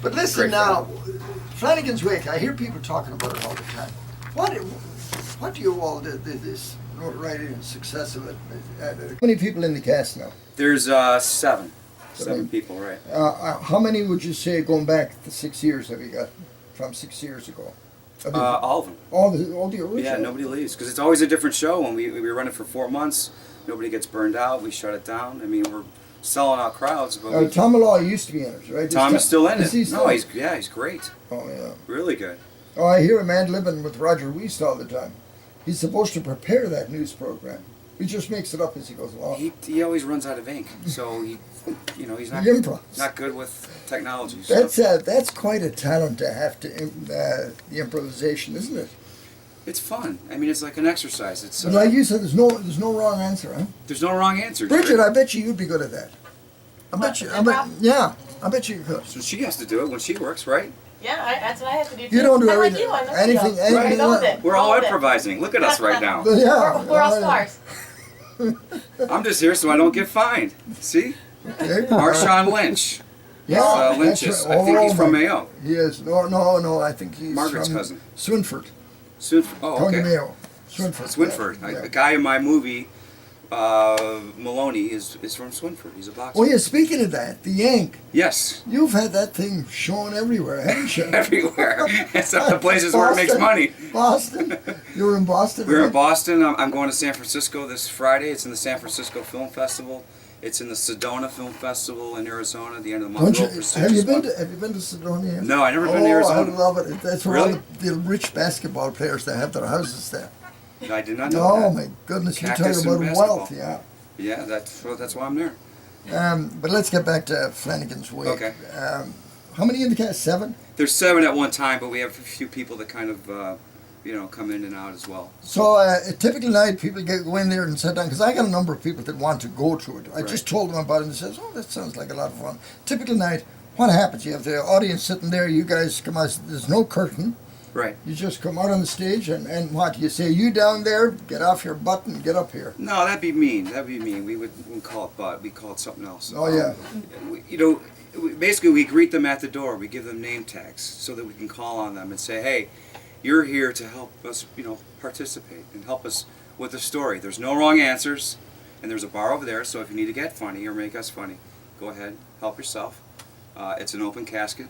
But listen now, Flanagan's Wake, I hear people talking about it all the time. What do you all do this notoriety and success of it? How many people in the cast now? There's seven people, right? How many would you say going back the 6 years have you got from 6 years ago? All of them. All the original? Yeah, nobody leaves because it's always a different show. When we run it for 4 months, nobody gets burned out. We shut it down. I mean, we're selling out crowds. But Tom Malloy used to be in it, right? Tom is still in it. He still? No, he's great. Oh yeah. Really good. Oh, I hear a man living with Roger Wiest all the time. He's supposed to prepare that news program. He just makes it up as he goes along. He always runs out of ink, so he's not good with technology. So. That's quite a talent to have to the improvisation, isn't it? It's fun. I mean, it's like an exercise. It's like you said, there's no wrong answer, huh? There's no wrong answer. Bridget, I bet you'd be good at that. I bet you could. So she has to do it when she works, right? Yeah, that's what I have to do too. You don't do anything. anything. We're all improvising. Look at us right now. Yeah, we're all stars. I'm just here so I don't get fined. See? Okay. Marshawn Lynch. Yeah, Lynch's. I think he's from Mayo. He is. No. I think he's Margaret's from cousin. Swinford. Oh, County okay. Mayo. Swinford. Yeah. A guy in my movie, Maloney, is from Swinford. He's a boxer. Oh yeah, speaking of that, the Yank. Yes. You've had that thing shown everywhere, haven't you? Everywhere. It's the places where it makes money. Boston. You were in Boston? We were in Boston. I'm going to San Francisco this Friday. It's in the San Francisco Film Festival. It's in the Sedona Film Festival in Arizona at the end of the month. Have you been to Sedona yet? No, I've never been to Arizona. I love it. That's where really? all the rich basketball players that have their houses there. I did not know that. Oh my goodness, you're Cactus talking about and wealth, basketball. yeah. Yeah, that's why I'm there. But let's get back to Flanagan's Wake. Okay. How many in the cast? 7? There's 7 at one time, but we have a few people that kind of, come in and out as well. So a typical night, people go in there and sit down, because I got a number of people that want to go to it. I just told them about it and they says, oh, that sounds like a lot of fun. Typical night, what happens? You have the audience sitting there, you guys come out, there's no curtain. Right. You just come out on the stage and what? You say, you down there, get off your butt and get up here. No, that'd be mean. We wouldn't call it butt. We call it something else. Oh, yeah. Basically we greet them at the door. We give them name tags so that we can call on them and say, hey, you're here to help us, participate and help us with the story. There's no wrong answers, and there's a bar over there, so if you need to get funny or make us funny, go ahead, help yourself. It's an open casket,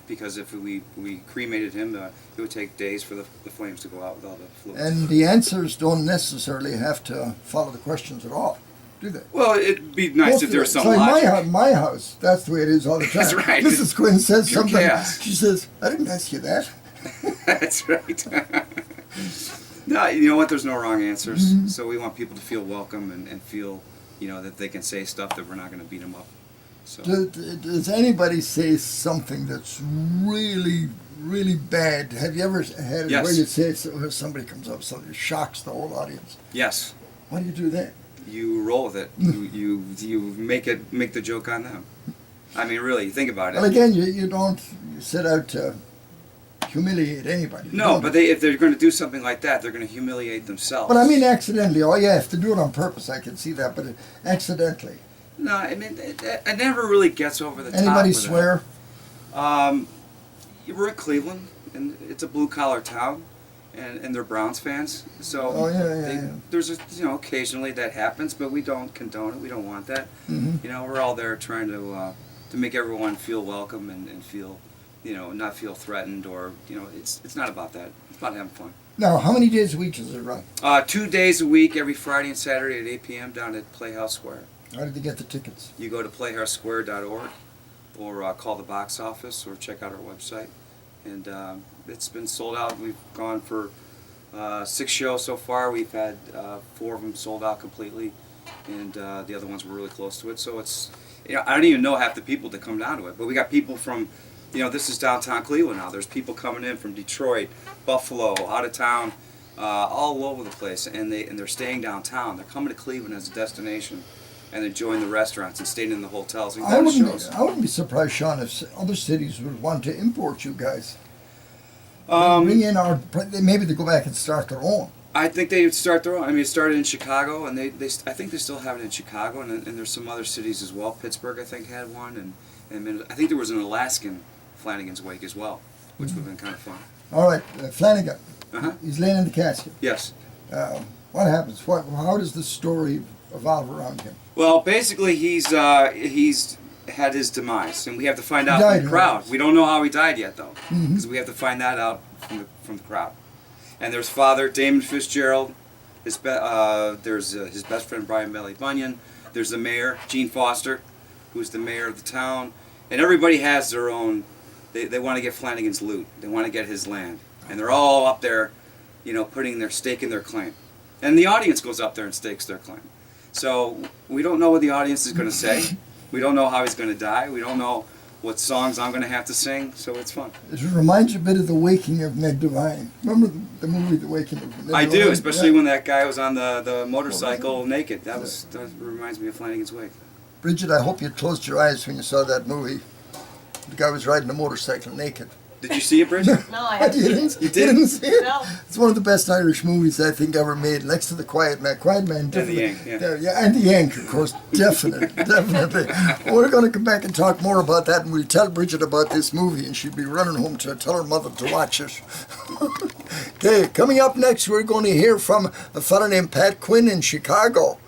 because if we cremated him, it would take days for the flames to go out with all the fluids. And the answers don't necessarily have to follow the questions at all, do they? Well, it'd be nice if there was some logic. logic. My house, that's the way it is all the time. That's right. Mrs. Quinn says You're something. chaos. She says, I didn't ask you that. That's right. No, you know what? There's no wrong answers. Mm-hmm. So we want people to feel welcome and feel, that they can say stuff that we're not going to beat them up. So. Does anybody say something that's really, really bad? Have you ever had it Yes. where you say somebody comes up, something shocks the whole audience? Yes. Why do you do that? You roll with it. you make the joke on them. I mean, really, think about it. Well, again, you don't set out to humiliate anybody. No, but if they're going to do something like that, they're going to humiliate themselves. But I mean accidentally. Oh yeah, if they do it on purpose, I can see that. But accidentally. No, I mean, it never really gets over the top. Anybody swear? We're in Cleveland, and it's a blue-collar town, and they're Browns fans. So there's occasionally that happens, but we don't condone it. We don't want that. Mm-hmm. We're all there trying to make everyone feel welcome and feel, not feel threatened or, it's not about that. It's about having fun. Now, how many days a week does it run? 2 days a week, every Friday and Saturday at 8 p.m. down at Playhouse Square. How did they get the tickets? You go to playhousesquare.org or call the box office or check out our website. And it's been sold out. We've gone for 6 shows so far. We've had 4 of them sold out completely, and the other ones were really close to it. So it's, I don't even know half the people that come down to it. But we got people from, this is downtown Cleveland now. There's people coming in from Detroit, Buffalo, out of town, all over the place, and they're staying downtown. They're coming to Cleveland as a destination and enjoying the restaurants and staying in the hotels and going to shows. I wouldn't be surprised, Sean, if other cities would want to import you guys. Bring in maybe they go back and start their own. I think they would start their own. I mean, it started in Chicago, and I think they still have it in Chicago, and there's some other cities as well. Pittsburgh, I think, had one, And I think there was an Alaskan Flanagan's Wake as well, which would have been kind of fun. All right, Flanagan. Uh-huh. He's laying in the casket. Yes. What happens? How does the story evolve around him? Well, basically, he's had his demise, and we have to find out Died, from the crowd. right? We don't know how he died yet, though, Mhm. because we have to find that out from the crowd. And there's Father Damon Fitzgerald. There's his best friend Brian Bailey Bunyan. There's the mayor Gene Foster, who's the mayor of the town, and everybody has their own. They want to get Flanagan's loot. They want to get his land, and they're all up there, putting their stake in their claim. And the audience goes up there and stakes their claim. So we don't know what the audience is going to say. We don't know how he's going to die. We don't know what songs I'm going to have to sing. So it's fun. It reminds you a bit of The Waking of Ned Devine. Remember the movie The Waking of Ned Devine? I do, especially Yeah. when that guy was on the motorcycle naked. That reminds me of Flanagan's Wake. Bridget, I hope you closed your eyes when you saw that movie. The guy was riding a motorcycle naked. Did you see it, Bridget? No, I haven't. You didn't? You You didn't see it? No. It's one of the best Irish movies I think ever made, next to The Quiet Man. Quiet Man, definitely. Yank, yeah. Yeah, and The Yank, of course, definitely, definitely. We're going to come back and talk more about that, and we'll tell Bridget about this movie, and she'll be running home to tell her mother to watch it. Okay, coming up next, we're going to hear from a fellow named Pat Quinn in Chicago.